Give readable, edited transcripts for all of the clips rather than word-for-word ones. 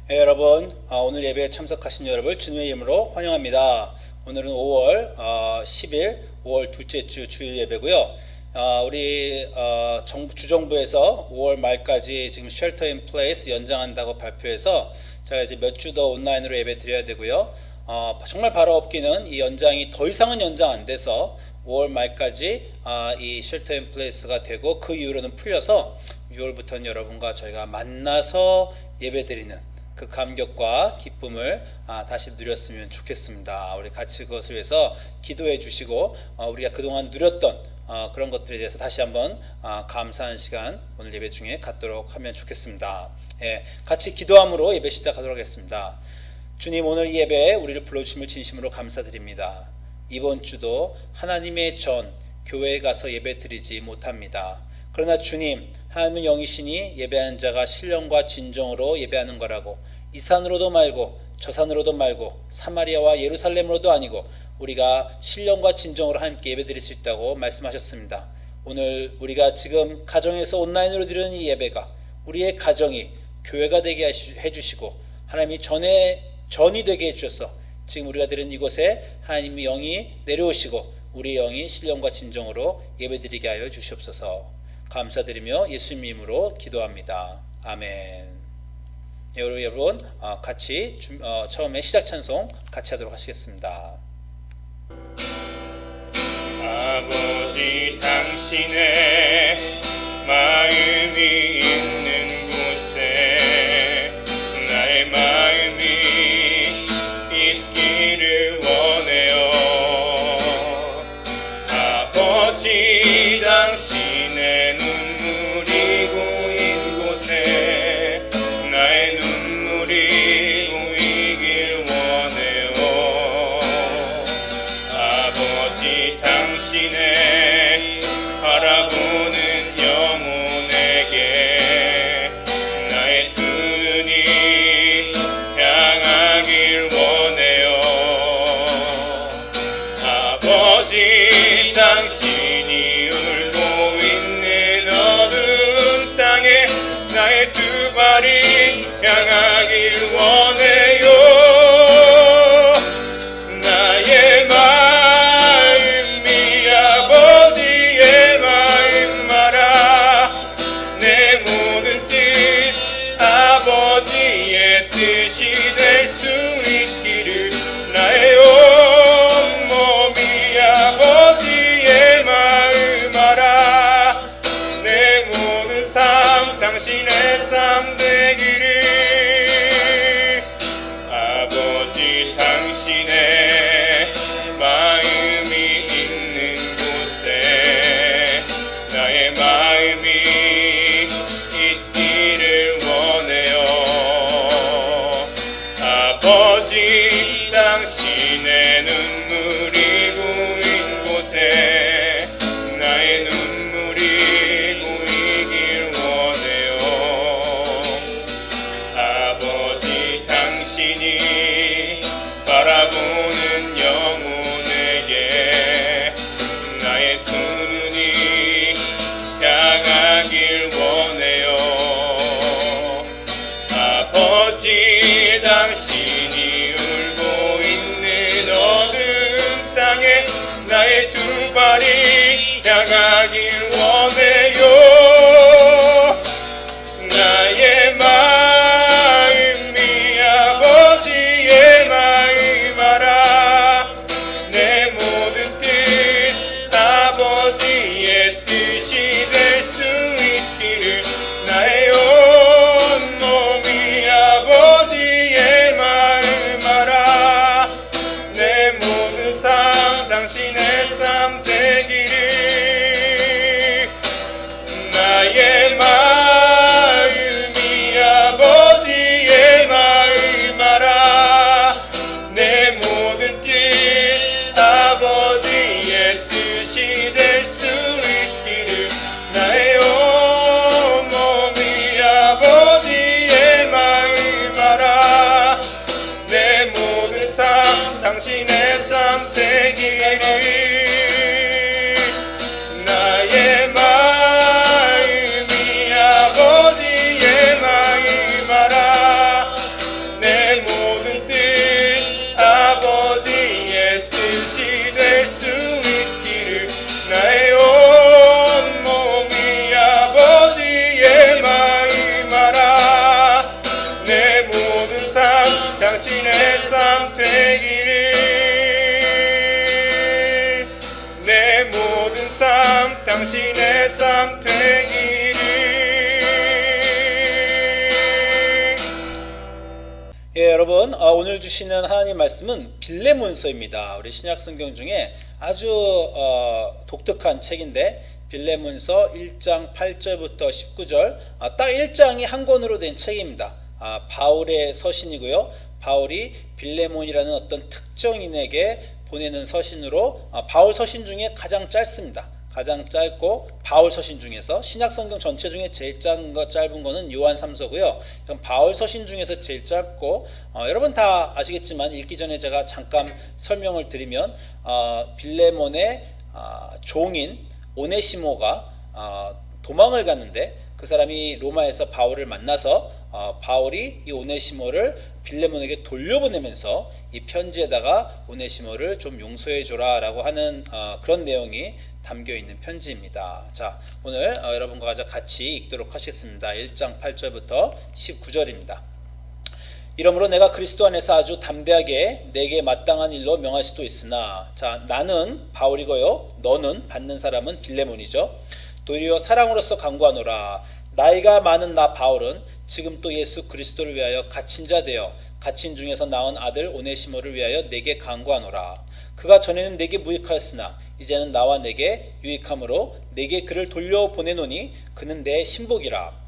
여러분, 오늘 예배에 참석하신 여러분 주님의 이름으로 환영합니다. 오늘은 5월 10일 5월 둘째 주 주일 예배고요. 우리 주정부에서 5월 말까지 지금 쉘터 인 플레이스 연장한다고 발표해서 제가 이제 몇 주 더 온라인으로 예배 드려야 되고요. 정말 바로 없기는 이 연장이 더 이상은 연장 안 돼서 5월 말까지 이 쉘터 인 플레이스가 되고, 그 이후로는 풀려서 6월부터는 여러분과 저희가 만나서 예배 드리는 그 감격과 기쁨을 다시 누렸으면 좋겠습니다. 우리 같이 그것을 위해서 기도해 주시고, 우리가 그동안 누렸던 그런 것들에 대해서 다시 한번 감사하는 시간 오늘 예배 중에 갖도록 하면 좋겠습니다. 같이 기도함으로 예배 시작하도록 하겠습니다. 주님, 오늘 이 예배에 우리를 불러주심을 진심으로 감사드립니다. 이번 주도 하나님의 교회에 가서 예배 드리지 못합니다. 그러나 주님, 하나님은 영이시니 예배하는 자가 신령과 진정으로 예배하는 거라고, 이 산으로도 말고 저 산으로도 말고 사마리아와 예루살렘으로도 아니고 우리가 신령과 진정으로 하나님께 예배 드릴 수 있다고 말씀하셨습니다. 오늘 우리가 지금 가정에서 온라인으로 드리는 이 예배가 우리의 가정이 교회가 되게 해주시고, 하나님이 전이 되게 해주셔서 지금 우리가 드리는 이곳에 하나님의 영이 내려오시고 우리의 영이 신령과 진정으로 예배드리게 하여 주시옵소서. 감사드리며 예수님 이름으로 기도합니다. 아멘. 여러분 같이 처음에 시작 찬송 같이 하도록 하시겠습니다. 아버지, 당신의 마음이 있는 곳에 나의 마음이 있기를 원해요. 아버지, 당신의 눈물이 고인 곳에 나의 눈물이 고이길 원해요. 아버지, 당신의 바라보는 영혼에게 나의 두 눈이 향하길 원해요. 아버지, 당신이 울고 있는 어두운 땅에 나의 두 발이 향하길 원해요. 나의 마음이 아버지의 마음 알아. 내 모든 뜻 아버지의 뜻이 될 수 있기를. 나의 온몸이 아버지의 마음 알아. 내 모든 삶 당신의 삶 되기를. 아버지, 당신의 마음이 있는 곳에 나의 마음이 있기를 원해요. 아버지, 당신의 눈물이 고인 곳에 나의 눈물이 고이길 원해요. 아버지, 당신이 바라보는 영혼에게 나의 두 눈이 향하길 원해요. 아버지, 당신이 울고 있는 어두운 땅에 나의 두 발이 향하길 원해요. 나의 마음이 아버지의 마음 알아. 내 모든 뜻 아버지의 뜻이 될 수 있기를. 나의 온몸이 아버지의 마음 당신의 삶 되기를 내 모든 삶 당신의 삶 되기를. 예, 여러분, 오늘 주시는 하나님 말씀은 빌레몬서입니다. 우리 신약 성경 중에 아주 독특한 책인데 빌레몬서 1장 8절부터 19절, 딱 1장이 한 권으로 된 책입니다. 바울의 서신이고요. 바울이 빌레몬이라는 어떤 특정인에게 보내는 서신으로, 바울 서신 중에 가장 짧습니다. 가장 짧고 바울 서신 중에서 신약 성경 전체 중에 제일 짧은 거는 요한 3서고요. 바울 서신 중에서 제일 짧고, 여러분 다 아시겠지만 읽기 전에 제가 잠깐 설명을 드리면, 빌레몬의 종인 오네시모가 도망을 갔는데 그 사람이 로마에서 바울을 만나서 바울이 이 오네시모를 빌레몬에게 돌려보내면서 이 편지에다가 오네시모를 좀 용서해 줘라 라고 하는 그런 내용이 담겨 있는 편지입니다. 자, 오늘 여러분과 같이 읽도록 하겠습니다. 1장 8절부터 19절입니다. 이러므로 내가 그리스도 안에서 아주 담대하게 내게 마땅한 일로 명할 수도 있으나, 자, 나는 바울이고요, 너는 받는 사람은 빌레몬이죠. 도리어 사랑으로서 간구하노라. 나이가 많은 나 바울은 지금 또 예수 그리스도를 위하여 갇힌 자 되어 갇힌 중에서 낳은 아들 오네시모를 위하여 내게 간구하노라. 그가 전에는 내게 무익하였으나 이제는 나와 내게 유익함으로 내게 그를 돌려보내노니 그는 내 신복이라.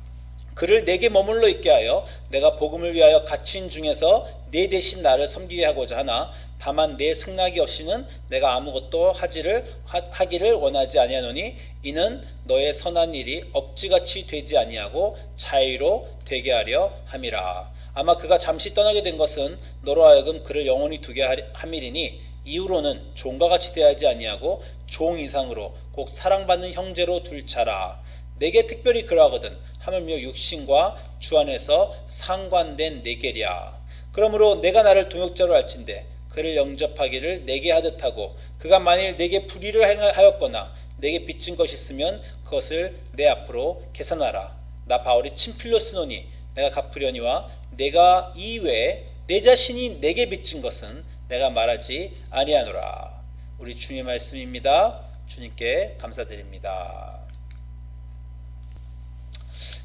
그를 내게 머물러 있게 하여 내가 복음을 위하여 갇힌 중에서 내 대신 나를 섬기게 하고자 하나, 다만 내 승낙이 없이는 내가 아무것도 하기를 원하지 아니하노니 이는 너의 선한 일이 억지같이 되지 아니하고 자유로 되게 하려 함이라. 아마 그가 잠시 떠나게 된 것은 너로 하여금 그를 영원히 두게 함이리니 이후로는 종과 같이 대하지 아니하고 종 이상으로 곧 사랑받는 형제로 둘 자라. 내게 특별히 그러하거든 하물며 육신과 주 안에서 상관된 내게랴. 그러므로 내가 나를 동역자로 할진대 그를 영접하기를 내게 하듯 하고, 그가 만일 내게 불의를 하였거나 내게 빚진 것이 있으면 그것을 내 앞으로 계산하라. 나 바울이 친필로 쓰노니 내가 갚으려니와 내가 이외에 내 자신이 내게 빚진 것은 내가 말하지 아니하노라. 우리 주님의 말씀입니다. 주님께 감사드립니다.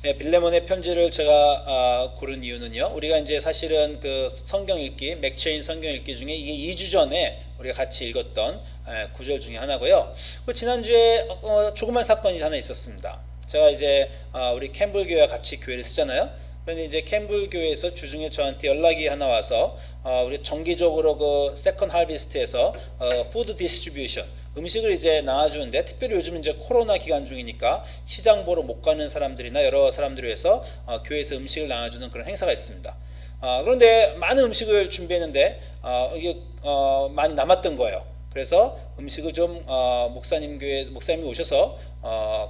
네, 빌레몬의 편지를 제가 고른 이유는요, 우리가 이제 사실은 그 성경 읽기, 맥체인 성경 읽기 중에 이게 2주 전에 우리가 같이 읽었던 구절 중에 하나고요. 지난주에 조그만 사건이 하나 있었습니다. 제가 이제 우리 캠블 교회와 같이 교회를 쓰잖아요. 그런데 이제 캠블 교회에서 주중에 저한테 연락이 하나 와서 우리 정기적으로 그 세컨 할비스트에서 푸드 디스트리뷰션, 음식을 이제 나눠주는데, 특별히 요즘 이제 코로나 기간 중이니까 시장 보러 못 가는 사람들이나 여러 사람들을 위해서 교회에서 음식을 나눠주는 그런 행사가 있습니다. 그런데 많은 음식을 준비했는데 이게 많이 남았던 거예요. 그래서 음식을 좀 목사님이 오셔서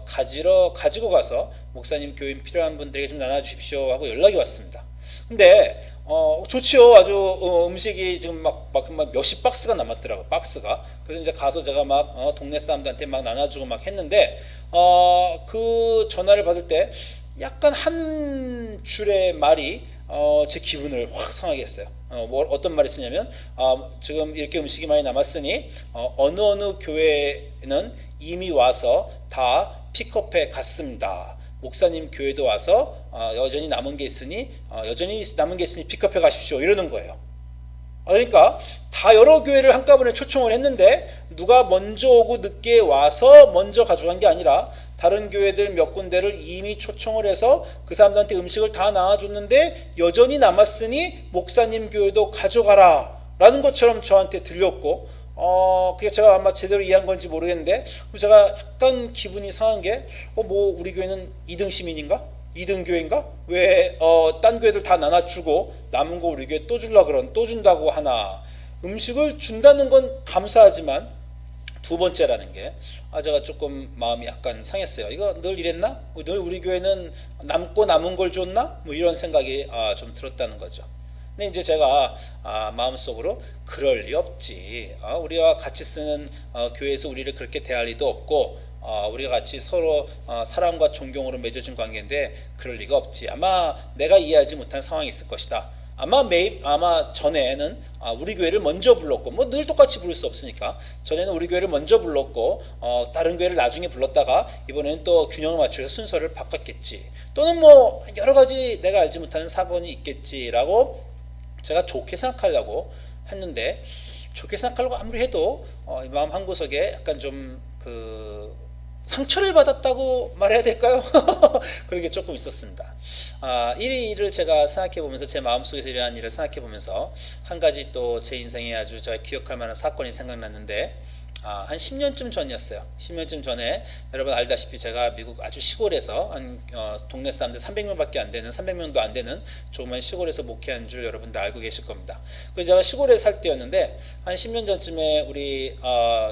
가지고 가서 목사님 교인 필요한 분들에게 좀 나눠주십시오 하고 연락이 왔습니다. 근데 좋지요. 아주 음식이 지금 막 몇십 박스가 남았더라고요. 박스가. 그래서 이제 가서 제가 막 동네 사람들한테 막 나눠주고 막 했는데, 그 전화를 받을 때 약간 한 줄의 말이 제 기분을 확 상하게 했어요. 어떤 말이 쓰냐면, 지금 이렇게 음식이 많이 남았으니 어느 교회는 이미 와서 다 픽업해 갔습니다. 목사님 교회도 와서 여전히 남은 게 있으니 픽업해 가십시오, 이러는 거예요. 그러니까 다 여러 교회를 한꺼번에 초청을 했는데 누가 먼저 오고 늦게 와서 먼저 가져간 게 아니라 다른 교회들 몇 군데를 이미 초청을 해서 그 사람들한테 음식을 다 나눠줬는데 여전히 남았으니 목사님 교회도 가져가라 라는 것처럼 저한테 들렸고, 그게 제가 아마 제대로 이해한 건지 모르겠는데, 제가 약간 기분이 상한 게, 뭐 우리 교회는 2등 시민인가? 2등 교회인가? 왜 딴 교회들 다 나눠주고 남은 거 우리 교회 또 준다고 하나. 음식을 준다는 건 감사하지만 두 번째라는 게 제가 조금 마음이 약간 상했어요. 이거 늘 이랬나? 늘 우리 교회는 남은 걸 줬나? 뭐 이런 생각이 좀 들었다는 거죠. 근데 이제 제가 마음속으로 그럴 리 없지. 우리와 같이 쓰는 교회에서 우리를 그렇게 대할 리도 없고, 우리가 같이 서로 사랑과 존경으로 맺어진 관계인데 그럴 리가 없지. 아마 내가 이해하지 못한 상황이 있을 것이다. 아마 전에는 우리 교회를 먼저 불렀고, 뭐 늘 똑같이 부를 수 없으니까 전에는 우리 교회를 먼저 불렀고 다른 교회를 나중에 불렀다가 이번에는 또 균형을 맞춰서 순서를 바꿨겠지, 또는 뭐 여러 가지 내가 알지 못하는 사건이 있겠지라고 제가 좋게 생각하려고 했는데, 좋게 생각하려고 아무리 해도 이 마음 한구석에 약간 좀 상처를 받았다고 말해야 될까요? 그런 게 조금 있었습니다. 이 일을 제가 생각해 보면서, 제 마음속에서 일어난 일을 생각해 보면서 한 가지 또 제 인생에 아주 제가 기억할 만한 사건이 생각났는데, 한 10년쯤 전이었어요. 10년쯤 전에 여러분 알다시피 제가 미국 아주 시골에서 동네 사람들 300명밖에 안 되는, 300명도 안 되는 조그만 시골에서 목회한 줄 여러분들 알고 계실 겁니다. 그래서 제가 시골에 살 때였는데, 한 10년 전쯤에 우리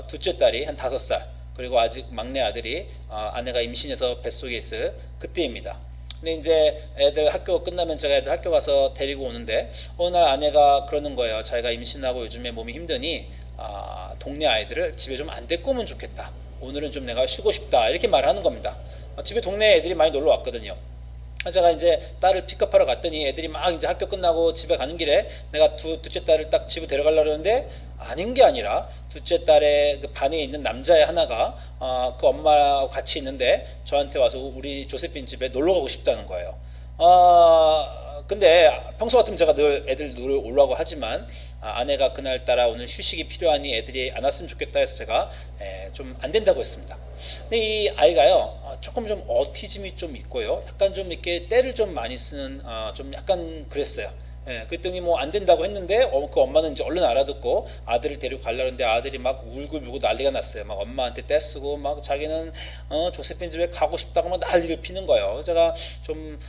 둘째 딸이 한 5살, 그리고 아직 막내 아들이 아내가 임신해서 뱃속에 있을 그때입니다. 근데 이제 애들 학교 끝나면 제가 애들 학교 가서 데리고 오는데, 어느 날 아내가 그러는 거예요. 자기가 임신하고 요즘에 몸이 힘드니 동네 아이들을 집에 좀 안 데리고 오면 좋겠다, 오늘은 좀 내가 쉬고 싶다, 이렇게 말하는 겁니다. 집에 동네 애들이 많이 놀러 왔거든요. 제가 이제 딸을 픽업하러 갔더니 애들이 막 이제 학교 끝나고 집에 가는 길에 내가 둘째 딸을 딱 집에 데려가려고 그러는데, 아닌 게 아니라 둘째 딸의 그 반에 있는 남자애 하나가 그 엄마하고 같이 있는데 저한테 와서 우리 조세핀 집에 놀러 가고 싶다는 거예요. 근데 평소 같으면 제가 늘 애들 놀러 오려고 하지만 아내가 그날따라 오늘 휴식이 필요하니 애들이 안 왔으면 좋겠다 해서 제가 좀 안 된다고 했습니다. 근데 이 아이가요, 조금 좀 어티즘이 좀 있고요, 약간 좀 이렇게 때를 좀 많이 쓰는 좀 약간 그랬어요. 그랬더니 뭐 안 된다고 했는데 그 엄마는 이제 얼른 알아듣고 아들을 데리고 가려는데, 아들이 막 울고불고 난리가 났어요. 막 엄마한테 떼쓰고 막 자기는 조세핀 집에 가고 싶다고 막 난리를 피는 거예요. 제가 좀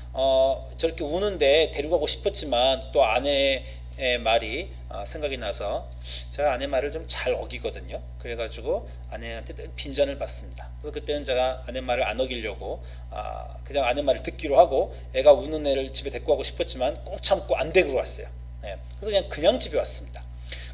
저렇게 우는데 데리고 가고 싶었지만 또 아내의 말이 생각이 나서 제가 아내 말을 좀 잘 어기거든요. 그래가지고 아내한테 빈잔을 받습니다. 그래서 그때는 제가 아내 말을 안 어기려고 그냥 아내 말을 듣기로 하고, 애가 우는 애를 집에 데리고 가고 싶었지만 꾹 참고 안 데리고 왔어요. 그래서 그냥 집에 왔습니다.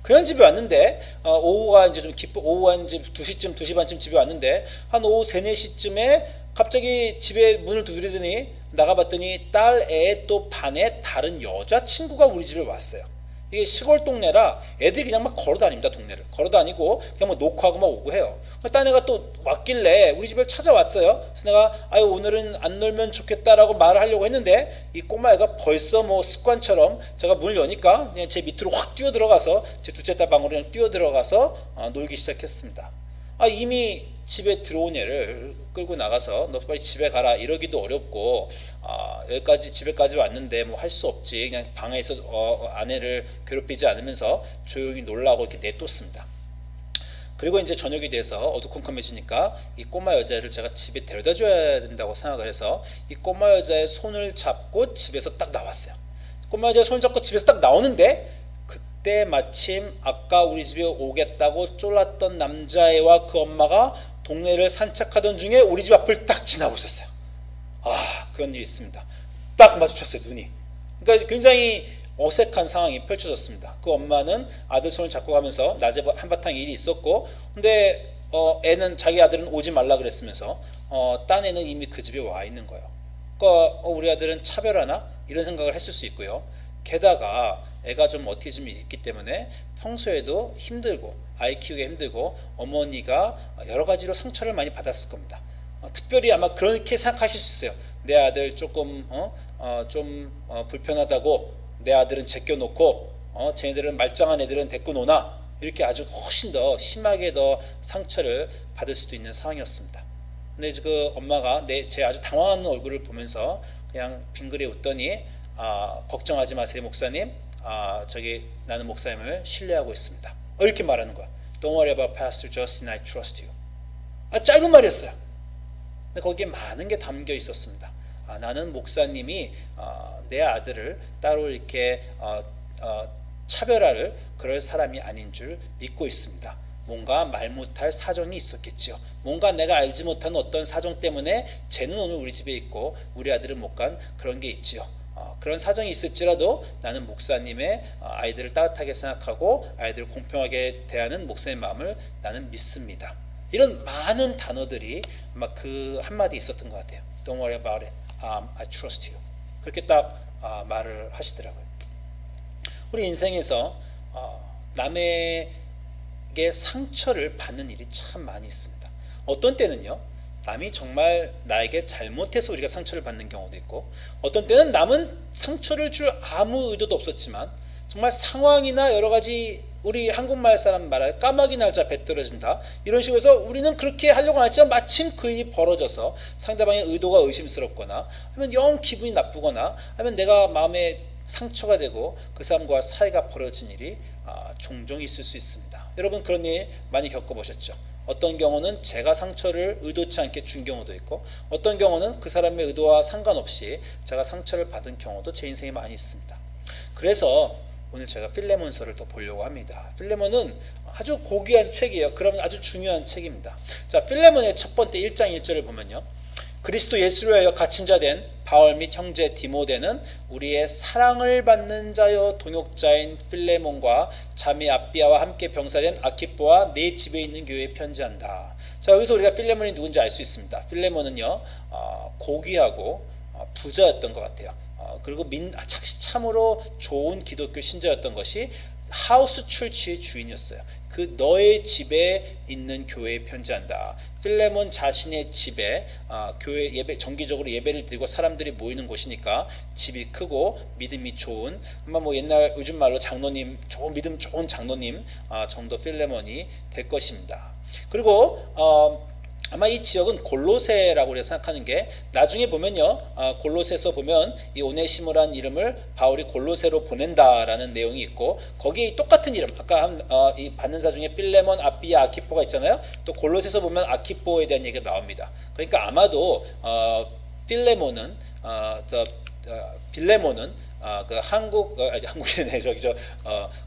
그냥 집에 왔는데 오후가 이제 좀 오후 한 2시쯤 2시 반쯤 집에 왔는데, 한 오후 3, 4시쯤에 갑자기 집에 문을 두드리더니 나가봤더니 딸 애 또 반에 다른 여자친구가 우리 집에 왔어요. 이게 시골 동네라 애들이 그냥 막 걸어다닙니다. 동네를 걸어다니고 그냥 막 녹화하고 막 오고 해요. 딴 애가 또 왔길래 우리 집을 찾아왔어요. 그래서 내가 오늘은 안 놀면 좋겠다라고 말을 하려고 했는데, 이 꼬마애가 벌써 뭐 습관처럼 제가 문을 여니까 그냥 제 밑으로 확 뛰어 들어가서 제 둘째 딸 방으로 그냥 뛰어 들어가서 놀기 시작했습니다. 이미 집에 들어온 애를 끌고 나가서 너 빨리 집에 가라 이러기도 어렵고, 여기까지 집에까지 왔는데 뭐 할 수 없지, 그냥 방에서 아내를 괴롭히지 않으면서 조용히 놀라고 이렇게 내뒀습니다. 그리고 이제 저녁이 돼서 어두컴컴해지니까 이 꼬마 여자를 제가 집에 데려다 줘야 된다고 생각을 해서 이 꼬마 여자의 손을 잡고 집에서 딱 나왔어요. 꼬마 여자의 손을 잡고 집에서 딱 나오는데, 그때 마침 아까 우리 집에 오겠다고 쫄랐던 남자애와 그 엄마가 동네를 산책하던 중에 우리 집 앞을 딱 지나고 있었어요. 그런 일이 있습니다. 딱 마주쳤어요, 눈이. 그러니까 굉장히 어색한 상황이 펼쳐졌습니다. 그 엄마는 아들 손을 잡고 가면서 낮에 한바탕 일이 있었고, 근데 애는 자기 아들은 오지 말라 그랬으면서 딴 애는 이미 그 집에 와 있는 거예요. 그러니까 우리 아들은 차별하나 이런 생각을 했을 수 있고요. 게다가 애가 좀 오티즘이 있기 때문에 평소에도 힘들고 아이 키우기 힘들고 어머니가 여러 가지로 상처를 많이 받았을 겁니다. 특별히 아마 그렇게 생각하실 수 있어요. 내 아들 조금 불편하다고 내 아들은 제껴놓고 쟤네들은 말짱한 애들은 데리고 노나, 이렇게 아주 훨씬 더 심하게 더 상처를 받을 수도 있는 상황이었습니다. 근데 그 엄마가 제 아주 당황하는 얼굴을 보면서 그냥 빙그레 웃더니 걱정하지 마세요 목사님, 나는 목사님을 신뢰하고 있습니다, 이렇게 말하는 거야. Don't worry about Pastor Justin, I trust you. 짧은 말이었어요. 근데 거기에 많은 게 담겨 있었습니다. 나는 목사님이 내 아들을 따로 이렇게 차별할 그럴 사람이 아닌 줄 믿고 있습니다. 뭔가 말 못할 사정이 있었겠죠. 뭔가 내가 알지 못하는 어떤 사정 때문에 쟤는 오늘 우리 집에 있고 우리 아들은 못 간 그런 게 있지요. 그런 사정이 있을지라도 나는 목사님의 아이들을 따뜻하게 생각하고 아이들을 공평하게 대하는 목사님의 마음을 나는 믿습니다. 이런 많은 단어들이 아마 그 한마디 있었던 것 같아요. Don't worry about it. I trust you. 그렇게 딱 말을 하시더라고요. 우리 인생에서 남에게 상처를 받는 일이 참 많이 있습니다. 어떤 때는요, 남이 정말 나에게 잘못해서 우리가 상처를 받는 경우도 있고, 어떤 때는 남은 상처를 줄 아무 의도도 없었지만 정말 상황이나 여러 가지, 우리 한국말 사람 말할 까마귀 날자 배 떨어진다, 이런 식으로 해서 우리는 그렇게 하려고 안 했지만 마침 그 일이 벌어져서 상대방의 의도가 의심스럽거나 아니면 영 기분이 나쁘거나 아니면 내가 마음에 상처가 되고 그 사람과 사이가 벌어진 일이 종종 있을 수 있습니다. 여러분 그런 일 많이 겪어보셨죠? 어떤 경우는 제가 상처를 의도치 않게 준 경우도 있고, 어떤 경우는 그 사람의 의도와 상관없이 제가 상처를 받은 경우도 제 인생에 많이 있습니다. 그래서 오늘 제가 필레몬서를 더 보려고 합니다. 필레몬은 아주 고귀한 책이에요. 그러면 아주 중요한 책입니다. 자, 필레몬의 첫 번째 1장 1절을 보면요, 그리스도 예수로 하여 갇힌 자 된 바울 및 형제 디모데는 우리의 사랑을 받는 자여 동역자인 필레몬과 자매 아비아와 함께 병사된 아키포와 내 집에 있는 교회에 편지한다. 자, 여기서 우리가 필레몬이 누군지 알 수 있습니다. 필레몬은요, 고귀하고 부자였던 것 같아요. 그리고 참으로 좋은 기독교 신자였던 것이 하우스 출치의 주인이었어요. 그 너의 집에 있는 교회에 편지한다. 필레몬 자신의 집에 교회 예배, 정기적으로 예배를 드리고 사람들이 모이는 곳이니까 집이 크고 믿음이 좋은, 아마 뭐 옛날 요즘 말로 장로님, 좋은 믿음 좋은 장로님 정도 필레몬이 될 것입니다. 그리고 아마 이 지역은 골로새라고 우리가 생각하는 게, 나중에 보면요, 골로새서 보면 이 오네시모라는 이름을 바울이 골로새로 보낸다라는 내용이 있고, 거기에 똑같은 이름, 아까 이 받는 자 중에 필레몬, 아비아, 아키포가 있잖아요. 또 골로새서 보면 아키포에 대한 얘기가 나옵니다. 그러니까 아마도 빌레몬은 빌레몬은 한국에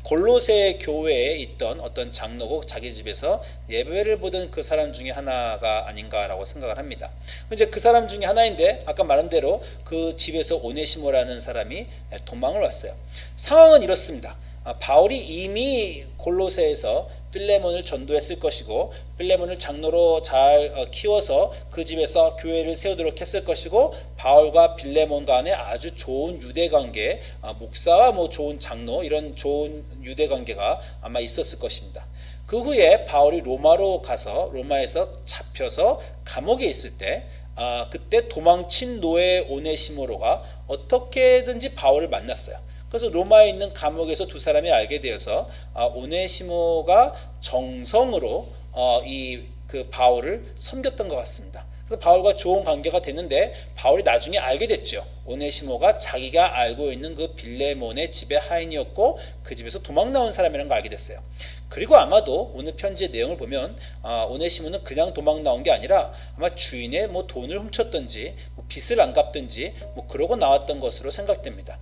골로새 교회에 있던 어떤 장로고 자기 집에서 예배를 보던 그 사람 중에 하나가 아닌가라고 생각을 합니다. 이제 그 사람 중에 하나인데, 아까 말한 대로 그 집에서 오네시모라는 사람이 도망을 왔어요. 상황은 이렇습니다. 바울이 이미 골로새에서 필레몬을 전도했을 것이고, 필레몬을 장로로 잘 키워서 그 집에서 교회를 세우도록 했을 것이고, 바울과 빌레몬 간에 아주 좋은 유대 관계, 목사와 뭐 좋은 장로, 이런 좋은 유대 관계가 아마 있었을 것입니다. 그 후에 바울이 로마로 가서 로마에서 잡혀서 감옥에 있을 때, 그때 도망친 노예 오네시모로가 어떻게든지 바울을 만났어요. 그래서 로마에 있는 감옥에서 두 사람이 알게 되어서 오네시모가 정성으로 그 바울을 섬겼던 것 같습니다. 그래서 바울과 좋은 관계가 됐는데, 바울이 나중에 알게 됐죠. 오네시모가 자기가 알고 있는 그 빌레몬의 집의 하인이었고 그 집에서 도망 나온 사람이라는 걸 알게 됐어요. 그리고 아마도 오늘 편지의 내용을 보면 오네시모는 그냥 도망 나온 게 아니라 아마 주인의 뭐 돈을 훔쳤든지 뭐 빚을 안 갚든지 뭐 그러고 나왔던 것으로 생각됩니다.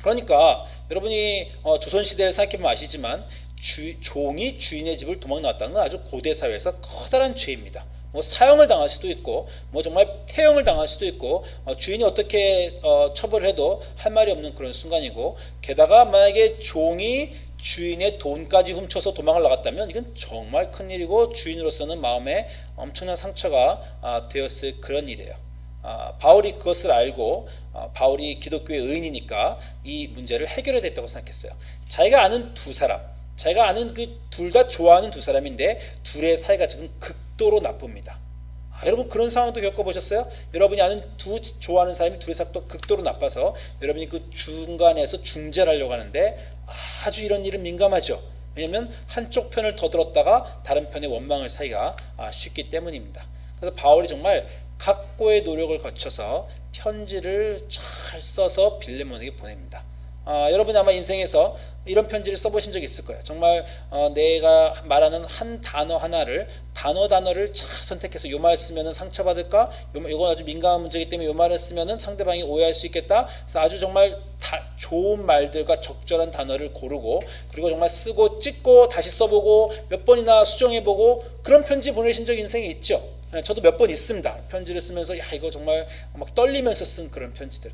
그러니까 여러분이 조선시대를 생각해보면 아시지만 종이 주인의 집을 도망 나왔다는 건 아주 고대 사회에서 커다란 죄입니다. 뭐 사형을 당할 수도 있고 뭐 정말 태형을 당할 수도 있고, 주인이 어떻게 처벌을 해도 할 말이 없는 그런 순간이고, 게다가 만약에 종이 주인의 돈까지 훔쳐서 도망을 나갔다면 이건 정말 큰일이고 주인으로서는 마음에 엄청난 상처가 되었을 그런 일이에요. 바울이 그것을 알고 바울이 기독교의 의인이니까 이 문제를 해결해야 됐다고 생각했어요. 자기가 아는 두 사람, 자기가 아는 그 둘 다 좋아하는 두 사람인데 둘의 사이가 지금 극도로 나쁩니다. 여러분 그런 상황도 겪어보셨어요? 여러분이 아는 두 좋아하는 사람이 둘의 사이가 또 극도로 나빠서 여러분이 그 중간에서 중재를 하려고 하는데 아주 이런 일은 민감하죠. 왜냐하면 한쪽 편을 더 들었다가 다른 편의 원망을 사기가 쉽기 때문입니다. 그래서 바울이 정말 각고의 노력을 거쳐서 편지를 잘 써서 빌레몬에게 보냅니다. 여러분이 아마 인생에서 이런 편지를 써보신 적이 있을 거예요. 정말 내가 말하는 한 단어 하나를 단어를 잘 선택해서 요 말 쓰면은 상처받을까? 요건 아주 민감한 문제이기 때문에 요 말을 쓰면은 상대방이 오해할 수 있겠다. 그래서 아주 정말 좋은 말들과 적절한 단어를 고르고, 그리고 정말 쓰고 찍고 다시 써보고 몇 번이나 수정해보고 그런 편지 보내신 적이 인생에 있죠. 저도 몇 번 있습니다. 편지를 쓰면서 이거 정말 막 떨리면서 쓴 그런 편지들.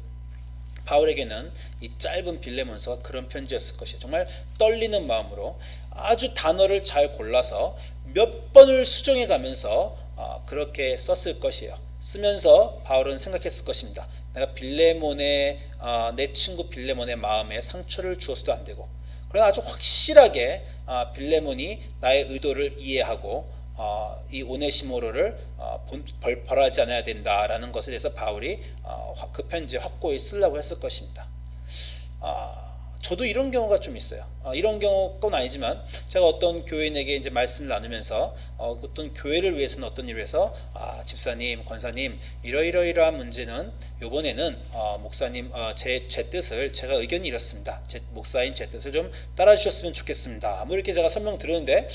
바울에게는 이 짧은 빌레몬서가 그런 편지였을 것이에요. 정말 떨리는 마음으로 아주 단어를 잘 골라서 몇 번을 수정해 가면서 그렇게 썼을 것이에요. 쓰면서 바울은 생각했을 것입니다. 내가 빌레몬의 내 친구 빌레몬의 마음에 상처를 주어서도 안 되고, 그러나 아주 확실하게 빌레몬이 나의 의도를 이해하고 이 오네시모로를 벌하지 않아야 된다라는 것에 대해서 바울이 그 편지에 확고히 쓰려고 했을 것입니다. 저도 이런 경우가 좀 있어요. 이런 경우는 아니지만 제가 어떤 교인에게 이제 말씀을 나누면서 어떤 교회를 위해서는 어떤 일을 해서 집사님, 권사님 이러이러이러한 문제는 이번에는 목사님 제 뜻을 제가 의견이 이렇습니다. 목사인 제 뜻을 좀 따라주셨으면 좋겠습니다. 뭐 이렇게 제가 설명 드렸는데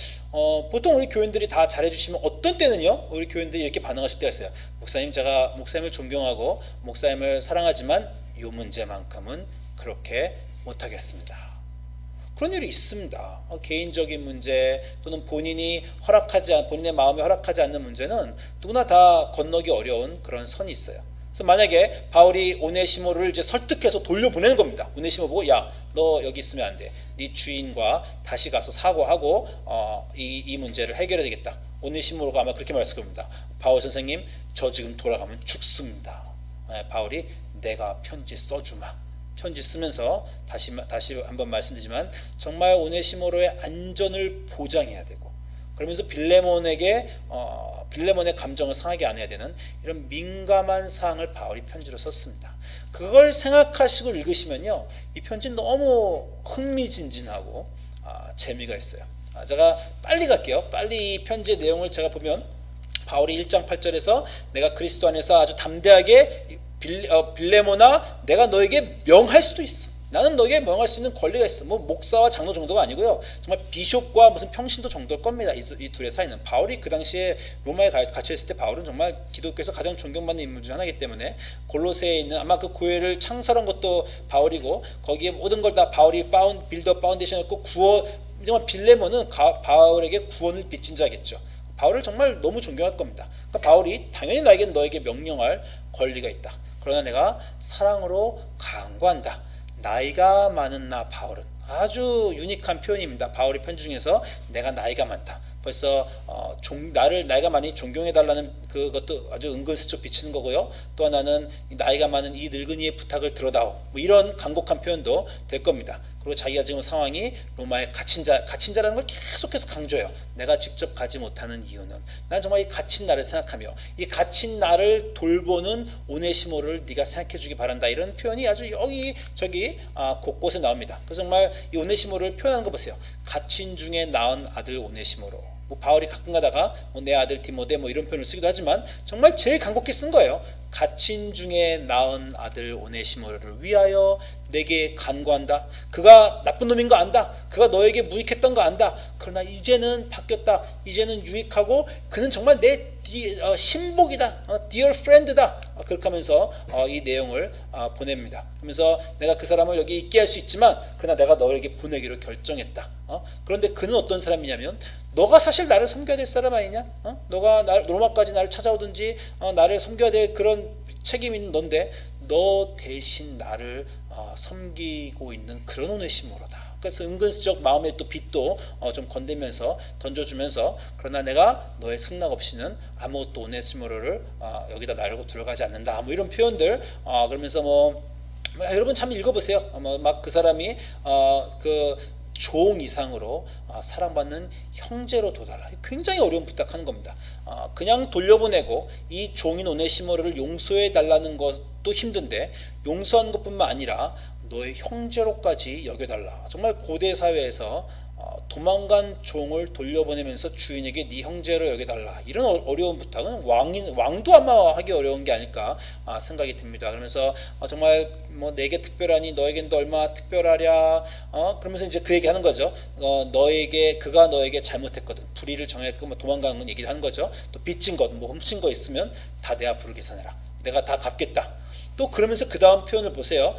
보통 우리 교인들이 다 잘해주시면 어떤 때는요 우리 교인들이 이렇게 반응하실 때가 있어요. 목사님, 제가 목사님을 존경하고 목사님을 사랑하지만 이 문제만큼은 그렇게 못하겠습니다. 그런 일이 있습니다. 개인적인 문제 또는 본인의 마음에 허락하지 않는 문제는 누구나 다 건너기 어려운 그런 선이 있어요. 그래서 만약에 바울이 오네시모를 이제 설득해서 돌려보내는 겁니다. 오네시모 보고, 야, 너 여기 있으면 안 돼. 네 주인과 다시 가서 사과하고 이 문제를 해결해야 되겠다. 오네시모로가 아마 그렇게 말했을 겁니다. 바울 선생님, 저 지금 돌아가면 죽습니다. 바울이 내가 편지 써주마. 편지 쓰면서 다시 한번 말씀드리지만 정말 오네시모로의 안전을 보장해야 되고, 그러면서 빌레몬의 감정을 상하게 안 해야 되는 이런 민감한 사항을 바울이 편지로 썼습니다. 그걸 생각하시고 읽으시면요, 이 편지는 너무 흥미진진하고 재미가 있어요. 제가 빨리 갈게요. 빨리 이 편지의 내용을 제가 보면 바울이 1장 8절에서 내가 그리스도 안에서 아주 담대하게 빌레몬아, 내가 너에게 명할 수도 있어. 나는 너에게 명할 수 있는 권리가 있어. 뭐 목사와 장로 정도가 아니고요, 정말 비숍과 무슨 평신도 정도일 겁니다. 이 둘의 사이는. 바울이 그 당시에 로마에 갇혀 있을 때 바울은 정말 기독교에서 가장 존경받는 인물 중 하나이기 때문에 골로새에 있는 아마 그 교회를 창설한 것도 바울이고, 거기에 모든 걸 다 바울이 빌더 파운데이션이었고, 정말 빌레몬은 바울에게 구원을 빚진 자겠죠. 바울을 정말 너무 존경할 겁니다. 그러니까 바울이 당연히 너에게 명령할 권리가 있다. 그러나 내가 사랑으로 강구한다. 나이가 많은 나 바울은, 아주 유니크한 표현입니다. 바울의 편지 중에서 내가 나이가 많다. 벌써 나이가 많이 존경해달라는 그것도 아주 은근슬쩍 비치는 거고요. 또 하나는 나이가 많은 이 늙은이의 부탁을 들어다오. 뭐 이런 간곡한 표현도 될 겁니다. 그리고 자기가 지금 상황이 로마의 갇힌자라는 걸 계속해서 강조해요. 내가 직접 가지 못하는 이유는, 난 정말 이 갇힌 나를 생각하며 이 갇힌 나를 돌보는 오네시모를 네가 생각해 주기 바란다. 이런 표현이 아주 여기저기 곳곳에 나옵니다. 그래서 정말 이 오네시모를 표현하는 거 보세요. 갇힌 중에 낳은 아들 오네시모로. 뭐 바울이 가끔 가다가 내 아들 디모데 뭐 이런 표현을 쓰기도 하지만 정말 제일 간곡히 쓴 거예요. 갇힌 중에 낳은 아들 오네시모를 위하여 내게 간구한다. 그가 나쁜 놈인 거 안다. 그가 너에게 무익했던 거 안다. 그러나 이제는 바뀌었다. 이제는 유익하고 그는 정말 내 신복이다. dear friend다. 그렇게 하면서 이 내용을 보냅니다. 그러면서 내가 그 사람을 여기 있게 할 수 있지만 그러나 내가 너에게 보내기로 결정했다. 그런데 그는 어떤 사람이냐면, 너가 사실 나를 섬겨야 될 사람 아니냐? 너가 로마까지 나를 찾아오든지 나를 섬겨야 될 그런 책임이 있는 넌데, 너 대신 나를 섬기고 있는 그런 오네시모로다. 그래서 은근슬쩍 마음의 또 빚도 좀 건들면서 던져주면서, 그러나 내가 너의 승낙 없이는 아무것도 오네시모로를 여기다 나르고 들어가지 않는다. 뭐 이런 표현들. 그러면서 여러분 참 읽어보세요. 막 그 사람이 그 종 이상으로 사랑받는 형제로 도달하. 굉장히 어려운 부탁하는 겁니다. 그냥 돌려보내고 이 종인 오네시모를 용서해 달라는 것도 힘든데, 용서하는 것뿐만 아니라 너의 형제로까지 여겨달라. 정말 고대 사회에서 도망간 종을 돌려보내면서 주인에게 네 형제로 여겨달라. 이런 어려운 부탁은 왕도 아마 하기 어려운 게 아닐까 생각이 듭니다. 그러면서 정말 내게 특별하니 너에겐 또 얼마나 특별하랴. 그러면서 이제 그 얘기하는 거죠. 그가 너에게 잘못했거든. 불의를 정했고 도망간 건 얘기를 하는 거죠. 또 빚진 것, 훔친 거 있으면 다 내 앞으로 계산해라. 내가 다 갚겠다. 또 그러면서 그 다음 표현을 보세요.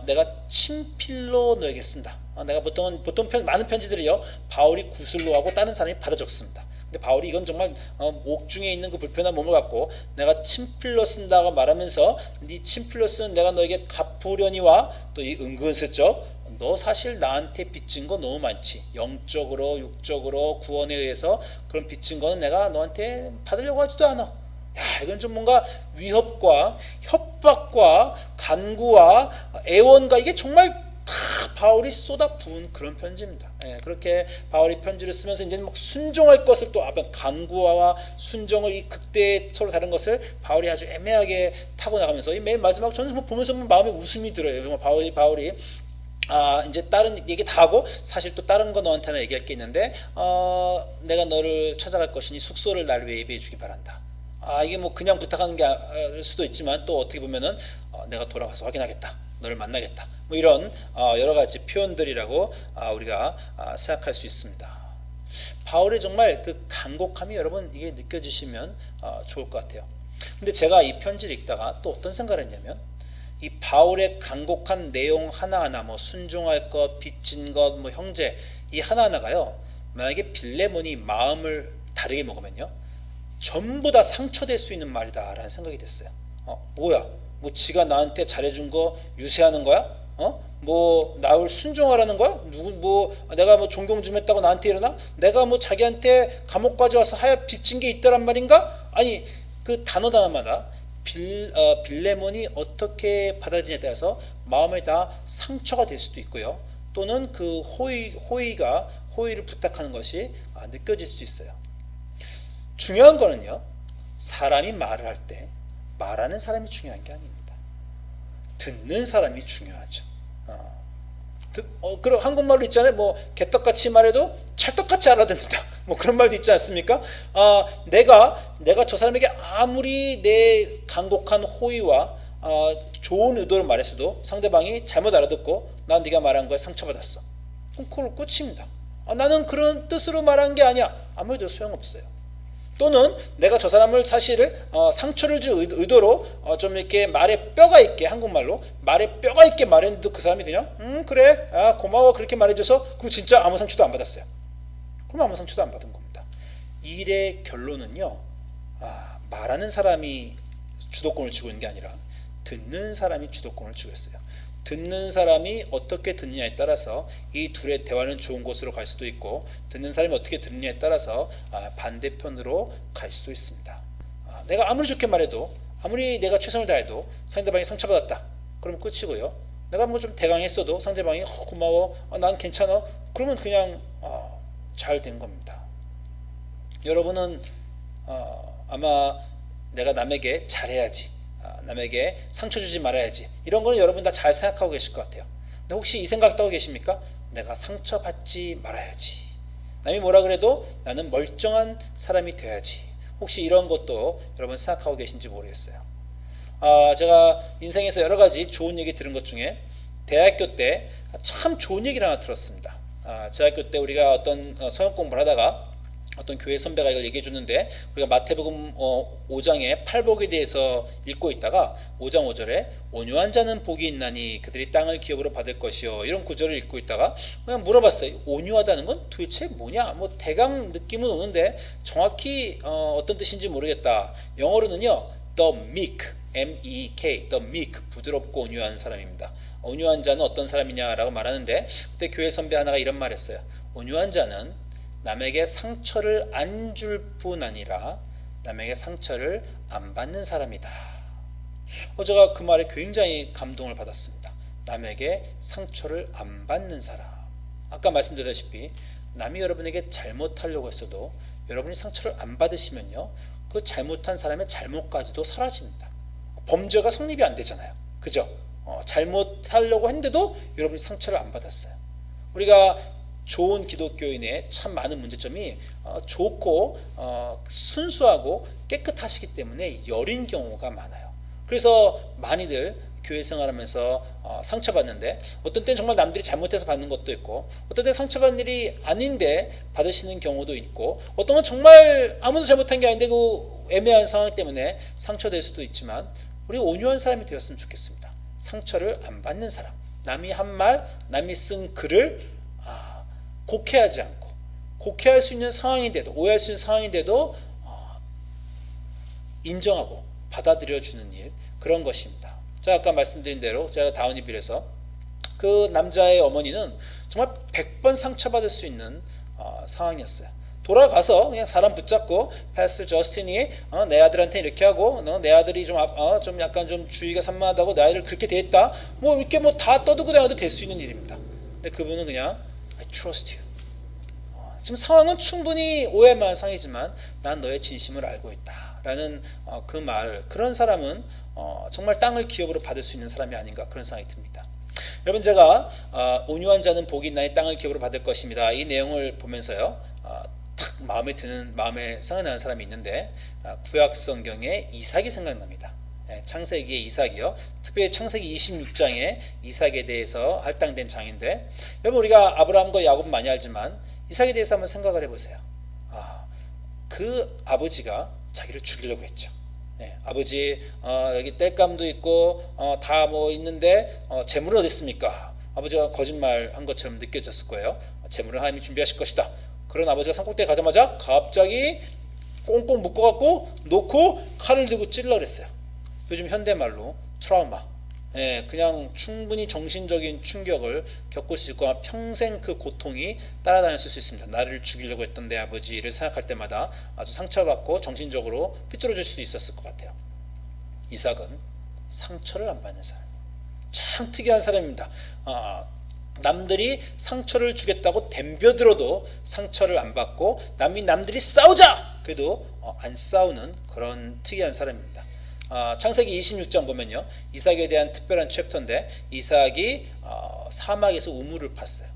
내가 친필로 너에게 쓴다. 내가 보통 많은 편지들이요, 바울이 구슬로 하고 다른 사람이 받아 적습니다. 근데 바울이 이건 정말 옥중에 있는 그 불편한 몸을 갖고 내가 친필로 쓴다고 말하면서, 네 친필로 쓴 내가 너에게 갚으려니와, 또 이 은근슬쩍 너 사실 나한테 빚진 거 너무 많지. 영적으로 육적으로 구원에 의해서 그런 빚진 거는 내가 너한테 받으려고 하지도 않아. 야, 이건 좀 뭔가 위협과 협박과 간구와 애원과 이게 정말 다 바울이 쏟아부은 그런 편지입니다. 예, 그렇게 바울이 편지를 쓰면서 이제 막 순종할 것을 또 앞에 간구와 순종을 이 극대의 서로 다른 것을 바울이 아주 애매하게 타고 나가면서 이 맨 마지막 저는 뭐 보면서 마음에 웃음이 들어요. 정말 바울이 이제 다른 얘기 다 하고 사실 또 다른 거 너한테 하나 얘기할 게 있는데 내가 너를 찾아갈 것이니 숙소를 날 위해 예비해 주기 바란다. 이게 뭐 그냥 부탁하는 게 수도 있지만 또 어떻게 보면은 내가 돌아가서 확인하겠다. 너를 만나겠다. 뭐 이런 여러 가지 표현들이라고 우리가 생각할 수 있습니다. 바울의 정말 그 간곡함이 여러분 이게 느껴지시면 좋을 것 같아요. 근데 제가 이 편지를 읽다가 또 어떤 생각을 했냐면 이 바울의 간곡한 내용 하나하나 뭐 순종할 것, 빚진 것, 뭐 형제 이 하나하나가요. 만약에 빌레몬이 마음을 다르게 먹으면요. 전부 다 상처될 수 있는 말이다라는 생각이 됐어요. 뭐야? 뭐 지가 나한테 잘해준 거 유세하는 거야? 뭐 나를 순종하라는 거야? 내가 뭐 존경 좀 했다고 나한테 이러나? 내가 뭐 자기한테 감옥까지 와서 하여 빚진 게 있다란 말인가? 아니 그 단어마다 빌레몬이 어떻게 받아들이냐에 따라서 마음에 다 상처가 될 수도 있고요. 또는 그 호의를 부탁하는 것이 느껴질 수 있어요. 중요한 거는요. 사람이 말을 할 때 말하는 사람이 중요한 게 아닙니다. 듣는 사람이 중요하죠. 그럼 한국말로 있잖아요. 뭐 개떡같이 말해도 찰떡같이 알아듣는다. 뭐 그런 말도 있지 않습니까? 내가 저 사람에게 아무리 내 간곡한 호의와 좋은 의도를 말했어도 상대방이 잘못 알아듣고 난 네가 말한 거에 상처받았어. 그럼 그걸 끝입니다. 나는 그런 뜻으로 말한 게 아니야. 아무래도 소용없어요. 또는 내가 저 사람을 사실을 상처를 줄 의도로 좀 이렇게 말에 뼈가 있게 한국말로 말에 뼈가 있게 말했는데도 그 사람이 그냥 그래 고마워 그렇게 말해줘서 그리고 진짜 아무 상처도 안 받았어요. 그럼 아무 상처도 안 받은 겁니다. 일의 결론은요. 말하는 사람이 주도권을 쥐고 있는 게 아니라 듣는 사람이 주도권을 쥐고 있어요. 듣는 사람이 어떻게 듣느냐에 따라서 이 둘의 대화는 좋은 곳으로 갈 수도 있고 듣는 사람이 어떻게 듣느냐에 따라서 반대편으로 갈 수도 있습니다. 내가 아무리 좋게 말해도 아무리 내가 최선을 다해도 상대방이 상처받았다. 그럼 끝이고요. 내가 뭐 좀 대강했어도 상대방이 고마워 난 괜찮아. 그러면 그냥 잘 된 겁니다. 여러분은 아마 내가 남에게 잘해야지 남에게 상처 주지 말아야지 이런 거는 여러분 다 잘 생각하고 계실 것 같아요. 근데 혹시 이 생각도 하고 계십니까? 내가 상처받지 말아야지. 남이 뭐라 그래도 나는 멀쩡한 사람이 돼야지. 혹시 이런 것도 여러분 생각하고 계신지 모르겠어요. 제가 인생에서 여러 가지 좋은 얘기 들은 것 중에 대학교 때 참 좋은 얘기를 하나 들었습니다. 대학교 때 우리가 어떤 성역 공부를 하다가 어떤 교회 선배가 이걸 얘기해 줬는데 우리가 마태복음 5장의 팔복에 대해서 읽고 있다가 5장 5절에 온유한 자는 복이 있나니 그들이 땅을 기업으로 받을 것이요 이런 구절을 읽고 있다가 그냥 물어봤어요. 온유하다는 건 도대체 뭐냐? 뭐 대강 느낌은 오는데 정확히 어떤 뜻인지 모르겠다. 영어로는요. The meek, M-E-K, the meek, 부드럽고 온유한 사람입니다. 온유한 자는 어떤 사람이냐라고 말하는데 그때 교회 선배 하나가 이런 말 했어요. 온유한 자는 남에게 상처를 안 줄 뿐 아니라 남에게 상처를 안 받는 사람이다. 제가 그 말에 굉장히 감동을 받았습니다. 남에게 상처를 안 받는 사람. 아까 말씀드렸다시피 남이 여러분에게 잘못하려고 했어도 여러분이 상처를 안 받으시면요. 그 잘못한 사람의 잘못까지도 사라집니다. 범죄가 성립이 안 되잖아요. 그죠? 잘못하려고 했는데도 여러분이 상처를 안 받았어요. 우리가 좋은 기독교인의 참 많은 문제점이 좋고 순수하고 깨끗하시기 때문에 여린 경우가 많아요. 그래서 많이들 교회 생활하면서 상처받는데 어떤 때는 정말 남들이 잘못해서 받는 것도 있고 어떤 때는 상처받는 일이 아닌데 받으시는 경우도 있고 어떤 건 정말 아무도 잘못한 게 아닌데 그 애매한 상황 때문에 상처될 수도 있지만 우리 온유한 사람이 되었으면 좋겠습니다. 상처를 안 받는 사람. 남이 한 말, 남이 쓴 글을 곡해하지 않고 곡해할 수 있는 상황인데도 오해할 수 있는 상황인데도 인정하고 받아들여주는 일 그런 것입니다. 제가 아까 말씀드린 대로 제가 다운이빌에서 그 남자의 어머니는 정말 100번 상처받을 수 있는 상황이었어요. 돌아가서 그냥 사람 붙잡고 패스터 저스틴이 내 아들한테 이렇게 하고 내 아들이 좀 약간 좀 주의가 산만하다고 내 아이를 그렇게 대했다. 뭐 이렇게 뭐 다 떠들고 다녀도 될 수 있는 일입니다. 근데 그분은 그냥 I trust you. 지금 상황은 충분히 오해할 만한 상황이지만 난 너의 진심을 알고 있다 라는 그 말을, 그런 사람은 정말 땅을 기업으로 받을 수 있는 사람이 아닌가, 그런 생각이 듭니다. 여러분, 제가 온유한 자는 복이 있나니 땅을 기업으로 받을 것입니다, 이 내용을 보면서요 탁 마음에 생각나는 사람이 있는데 구약 성경의 이삭이 생각납니다. 창세기의 이삭이요. 특별히 창세기 26장에 이삭에 대해서 할당된 장인데, 여러분 우리가 아브라함과 야곱 많이 알지만 이삭에 대해서 한번 생각을 해보세요. 그 아버지가 자기를 죽이려고 했죠. 아버지 여기 땔감도 있고 다 뭐 있는데 재물은 어디 있습니까? 아버지가 거짓말한 것처럼 느껴졌을 거예요. 재물은 하나님이 준비하실 것이다. 그런 아버지가 산꼭대기에 가자마자 갑자기 꽁꽁 묶어갖고 놓고 칼을 들고 찔러 그랬어요. 요즘 현대말로 트라우마. 그냥 충분히 정신적인 충격을 겪을 수 있고 평생 그 고통이 따라다녔을 수 있습니다. 나를 죽이려고 했던 내 아버지를 생각할 때마다 아주 상처받고 정신적으로 삐뚤어질 수도 있었을 것 같아요. 이삭은 상처를 안 받는 사람, 참 특이한 사람입니다. 남들이 상처를 주겠다고 덤벼들어도 상처를 안 받고 남들이 싸우자 그래도 안 싸우는 그런 특이한 사람입니다. 창세기 26장 보면요, 이삭에 대한 특별한 챕터인데, 이삭이 사막에서 우물을 팠어요.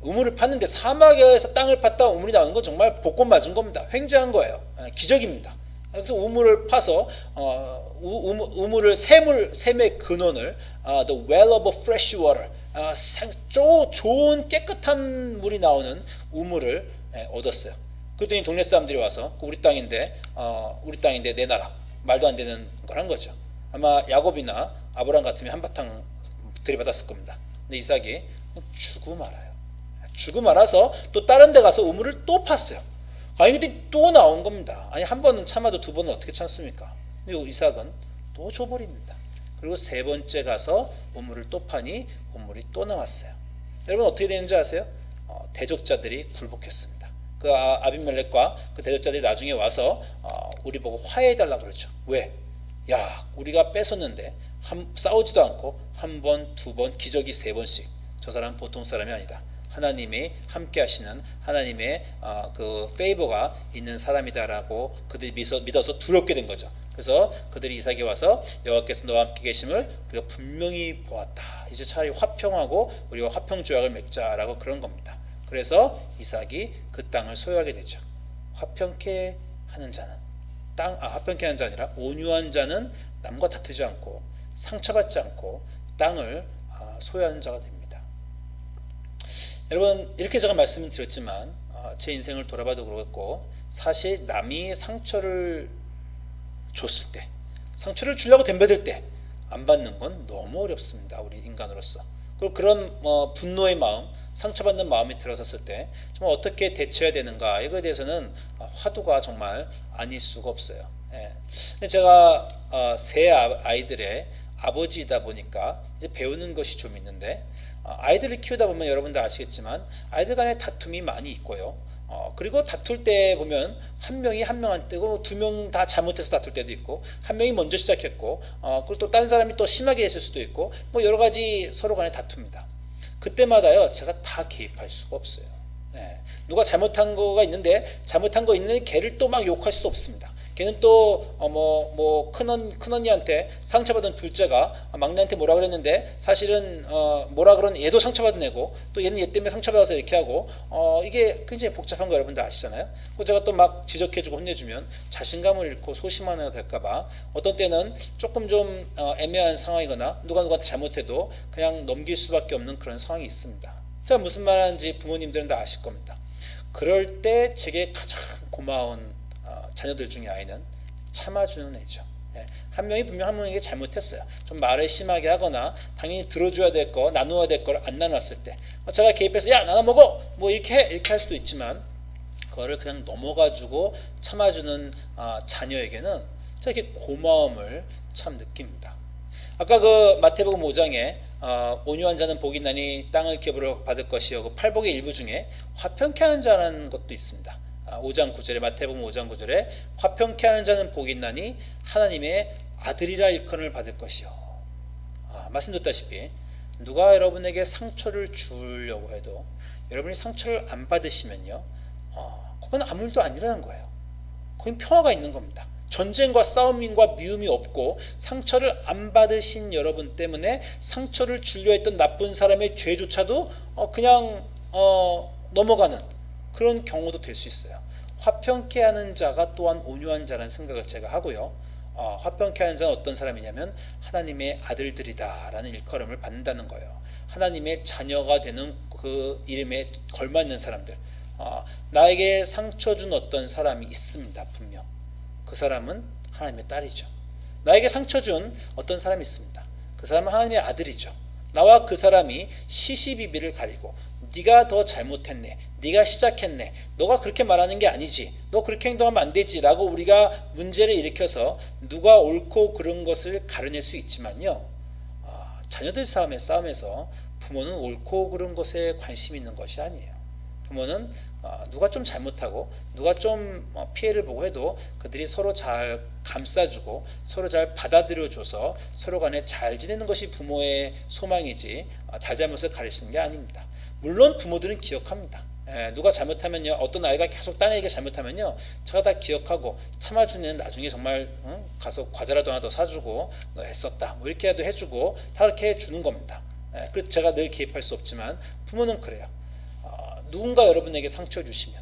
우물을 팠는데 사막에서 땅을 팠다 우물이 나오는 건 정말 복권 맞은 겁니다. 굉장한 거예요. 기적입니다. 그래서 우물을 파서 우물을 샘의 근원을 the well of fresh water, 좋은 깨끗한 물이 나오는 우물을 얻었어요. 그랬더니 동네 사람들이 와서 우리 땅인데 내놔라, 말도 안 되는 걸 한 거죠. 아마 야곱이나 아브라함 같으면 한바탕 들이받았을 겁니다. 근데 이삭이 주고 말아요. 주고 말아서 또 다른 데 가서 우물을 또 팠어요. 아이들이 또 나온 겁니다. 아니 한 번은 참아도 두 번은 어떻게 참습니까? 근데 이삭은 또 줘버립니다. 그리고 세 번째 가서 우물을 또 파니 우물이 또 나왔어요. 여러분 어떻게 되는지 아세요? 대적자들이 굴복했습니다. 그 아비멜렉과 그 대적자들이 나중에 와서 우리 보고 화해해달라고 그러죠. 왜? 야, 우리가 뺏었는데 싸우지도 않고 한 번, 두 번, 기적이 세 번씩. 저 사람은 보통 사람이 아니다. 하나님이 함께 하시는 하나님의 그 페이버가 있는 사람이다라고 그들이 믿어서 두렵게 된 거죠. 그래서 그들이 이삭에 와서 여호와께서 너와 함께 계심을 우리가 분명히 보았다. 이제 차라리 화평하고 우리와 화평 조약을 맺자라고 그런 겁니다. 그래서 이삭이 그 땅을 소유하게 되죠. 화평케 하는 자는 화평케 하는 자 아니라 온유한 자는 남과 다투지 않고 상처받지 않고 땅을 소유하는 자가 됩니다. 여러분 이렇게 제가 말씀을 드렸지만 제 인생을 돌아봐도 그렇고, 사실 남이 상처를 줬을 때, 상처를 주려고 덤벼들 때 안 받는 건 너무 어렵습니다. 우리 인간으로서. 그리고 그런 분노의 마음, 상처받는 마음이 들어섰을 때 정말 어떻게 대처해야 되는가, 이거에 대해서는 화두가 정말 아닐 수가 없어요. 제가 세 아이들의 아버지이다 보니까 이제 배우는 것이 좀 있는데, 아이들을 키우다 보면 여러분들 아시겠지만 아이들 간의 다툼이 많이 있고요. 그리고 다툴 때 보면 한 명이 한 명한테, 두 명 다 잘못해서 다툴 때도 있고, 한 명이 먼저 시작했고, 그리고 또 다른 사람이 또 심하게 했을 수도 있고, 뭐 여러 가지 서로 간에 다툽니다. 그때마다요 제가 다 개입할 수가 없어요. 누가 잘못한 거가 있는데 잘못한 거 있는 걔를 또 막 욕할 수 없습니다. 걔는 또 큰언니한테 상처받은 둘째가 막내한테 뭐라 그랬는데 사실은 뭐라 그런 얘도 상처받은 애고, 또 얘는 얘 때문에 상처받아서 이렇게 하고, 이게 굉장히 복잡한 거 여러분들 아시잖아요. 그리고 제가 또 막 지적해주고 혼내주면 자신감을 잃고 소심한 애가 될까봐 어떤 때는 조금 좀 애매한 상황이거나 누구한테 잘못해도 그냥 넘길 수밖에 없는 그런 상황이 있습니다. 제가 무슨 말 하는지 부모님들은 다 아실 겁니다. 그럴 때 제게 가장 고마운 자녀들 중에 아이는 참아주는 애죠. 한 명이 분명 한 명에게 잘못했어요. 좀 말을 심하게 하거나 당연히 들어줘야 될 거, 나누어야 될 걸 안 나눴을 때 제가 개입해서 야 나눠 먹어 뭐 이렇게 할 수도 있지만, 그거를 그냥 넘어가주고 참아주는 자녀에게는 제가 이렇게 고마움을 참 느낍니다. 아까 그 마태복음 5장에 온유한 자는 복이 있나니 땅을 기업으로 받을 것이요, 그 팔복의 일부 중에 화평케 하는 자라는 것도 있습니다. 5장 9절에 마태복음 5장 9절에 화평케 하는 자는 복이 있나니 하나님의 아들이라 일컬음을 받을 것이요. 말씀드렸다시피 누가 여러분에게 상처를 주려고 해도 여러분이 상처를 안 받으시면요, 그건 아무 일도 안 일어난 거예요. 거긴 평화가 있는 겁니다. 전쟁과 싸움과 미움이 없고 상처를 안 받으신 여러분 때문에 상처를 주려 했던 나쁜 사람의 죄조차도 그냥 넘어가는 그런 경우도 될 수 있어요. 화평케 하는 자가 또한 온유한 자라는 생각을 제가 하고요. 화평케 하는 자는 어떤 사람이냐면 하나님의 아들들이다 라는 일컬음을 받는다는 거예요. 하나님의 자녀가 되는 그 이름에 걸맞는 사람들. 나에게 상처 준 어떤 사람이 있습니다. 분명 그 사람은 하나님의 딸이죠. 나에게 상처 준 어떤 사람이 있습니다. 그 사람은 하나님의 아들이죠. 나와 그 사람이 시시비비를 가리고 네가 더 잘못했네, 네가 시작했네, 너가 그렇게 말하는 게 아니지, 너 그렇게 행동하면 안 되지 라고 우리가 문제를 일으켜서 누가 옳고 그른 것을 가려낼 수 있지만요, 자녀들 싸움에서 부모는 옳고 그른 것에 관심이 있는 것이 아니에요. 부모는 누가 좀 잘못하고 누가 좀 피해를 보고 해도 그들이 서로 잘 감싸주고 서로 잘 받아들여줘서 서로 간에 잘 지내는 것이 부모의 소망이지 잘잘못을 가리시는 게 아닙니다. 물론 부모들은 기억합니다. 누가 잘못하면요, 어떤 아이가 계속 딴 애에게 잘못하면요, 제가 다 기억하고 참아주는, 나중에 정말 가서 과자라도 하나 더 사주고 너 했었다 뭐 이렇게라도 해주고 다 그렇게 해주는 겁니다. 그래서 제가 늘 개입할 수 없지만 부모는 그래요. 누군가 여러분에게 상처 주시면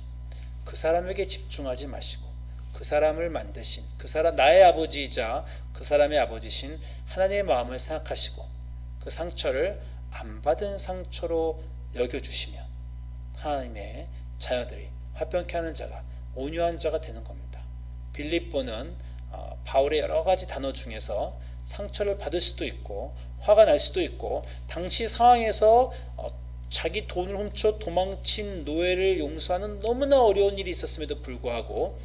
그 사람에게 집중하지 마시고 그 사람을 만드신 그 사람, 나의 아버지이자 그 사람의 아버지신 하나님의 마음을 생각하시고 그 상처를 안 받은 상처로 여겨주시면 하나님의 자녀들이 화평케 하는 자가, 온유한 자가 되는 겁니다. 빌립보는 바울의 여러 가지 단어 중에서 상처를 받을 수도 있고 화가 날 수도 있고 당시 상황에서 자기 돈을 훔쳐 도망친 노예를 용서하는 너무나 어려운 일이 있었음에도 불구하고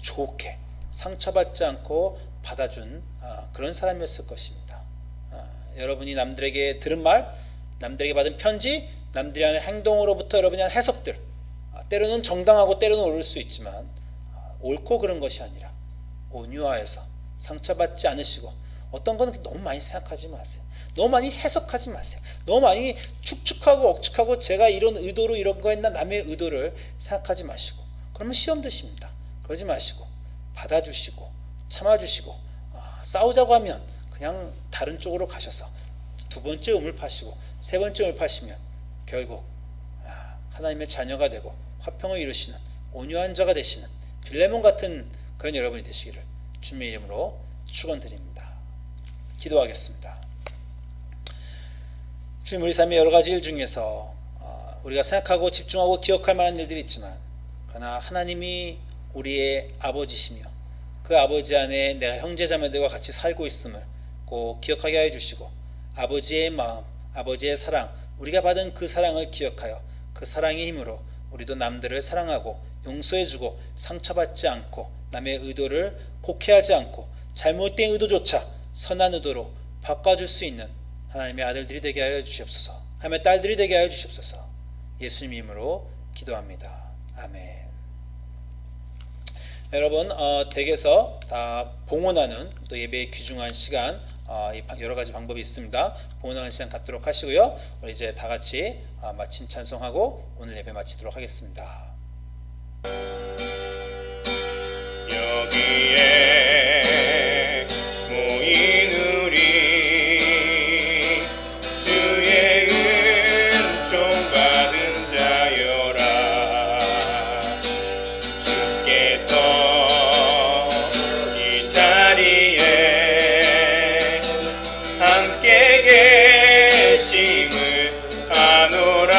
좋게 상처받지 않고 받아준 그런 사람이었을 것입니다. 여러분이 남들에게 들은 말, 남들에게 받은 편지, 남들이 하는 행동으로부터 여러분이 하는 해석들, 때로는 정당하고 때로는 옳을 수 있지만 옳고 그런 것이 아니라 온유하여서 상처받지 않으시고, 어떤 거는 너무 많이 생각하지 마세요. 너무 많이 해석하지 마세요. 너무 많이 축축하고 억측하고 제가 이런 의도로 이런 거 했나 남의 의도를 생각하지 마시고, 그러면 시험 드십니다. 그러지 마시고 받아주시고 참아주시고, 싸우자고 하면 그냥 다른 쪽으로 가셔서 두 번째 우물 파시고 세 번째 우물 파시면 결국 하나님의 자녀가 되고 화평을 이루시는 온유한 자가 되시는 빌레몬 같은 그런 여러분이 되시기를 주님의 이름으로 축원드립니다. 기도하겠습니다. 주님, 우리 삶의 여러 가지 일 중에서 우리가 생각하고 집중하고 기억할 만한 일들이 있지만, 그러나 하나님이 우리의 아버지시며 그 아버지 안에 내가 형제자매들과 같이 살고 있음을 꼭 기억하게 하여 주시고, 아버지의 마음, 아버지의 사랑, 우리가 받은 그 사랑을 기억하여 그 사랑의 힘으로 우리도 남들을 사랑하고 용서해주고 상처받지 않고 남의 의도를 곡해하지 않고 잘못된 의도조차 선한 의도로 바꿔줄 수 있는 하나님의 아들들이 되게 하여 주시옵소서. 하나님의 딸들이 되게 하여 주시옵소서. 예수님 이름으로 기도합니다. 아멘. 여러분, 댁에서 다 봉헌하는 또 예배의 귀중한 시간, 여러 가지 방법이 있습니다. 봉헌하는 시간 갖도록 하시고요. 우리 이제 다 같이 마침 찬송하고 오늘 예배 마치도록 하겠습니다. 여기에 모인 우리 주의 은총 받은 자여라. 주께서 이 자리에 함께 계심을 아노라.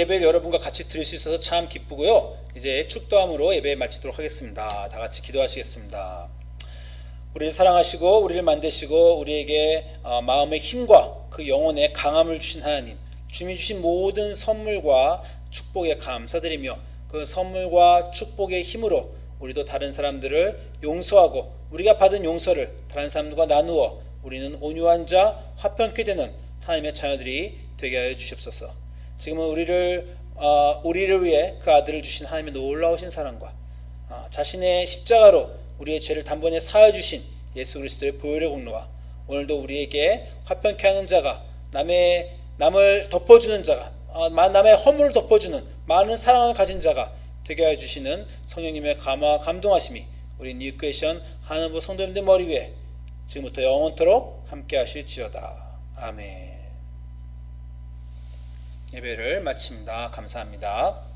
예배를 여러분과 같이 드릴 수 있어서 참 기쁘고요. 이제 축도함으로 예배 마치도록 하겠습니다. 다 같이 기도하시겠습니다. 우리를 사랑하시고 우리를 만드시고 우리에게 마음의 힘과 그 영혼의 강함을 주신 하나님, 주님이 주신 모든 선물과 축복에 감사드리며 그 선물과 축복의 힘으로 우리도 다른 사람들을 용서하고 우리가 받은 용서를 다른 사람들과 나누어 우리는 온유한 자, 화평케 되는 하나님의 자녀들이 되게 하여 주시옵소서. 지금은 우리를 위해 그 아들을 주신 하나님의 놀라우신 사랑과 자신의 십자가로 우리의 죄를 단번에 사하여 주신 예수 그리스도의 보혈의 공로와 오늘도 우리에게 화평케 하는 자가 남을 덮어주는 자가 남의 허물을 덮어주는 많은 사랑을 가진 자가 되게 하여 주시는 성령님의 감화 감동하심이 우리 뉴크리에이션 하나님부 성도님들 머리 위에 지금부터 영원토록 함께 하실지어다. 아멘. 예배를 마칩니다. 감사합니다.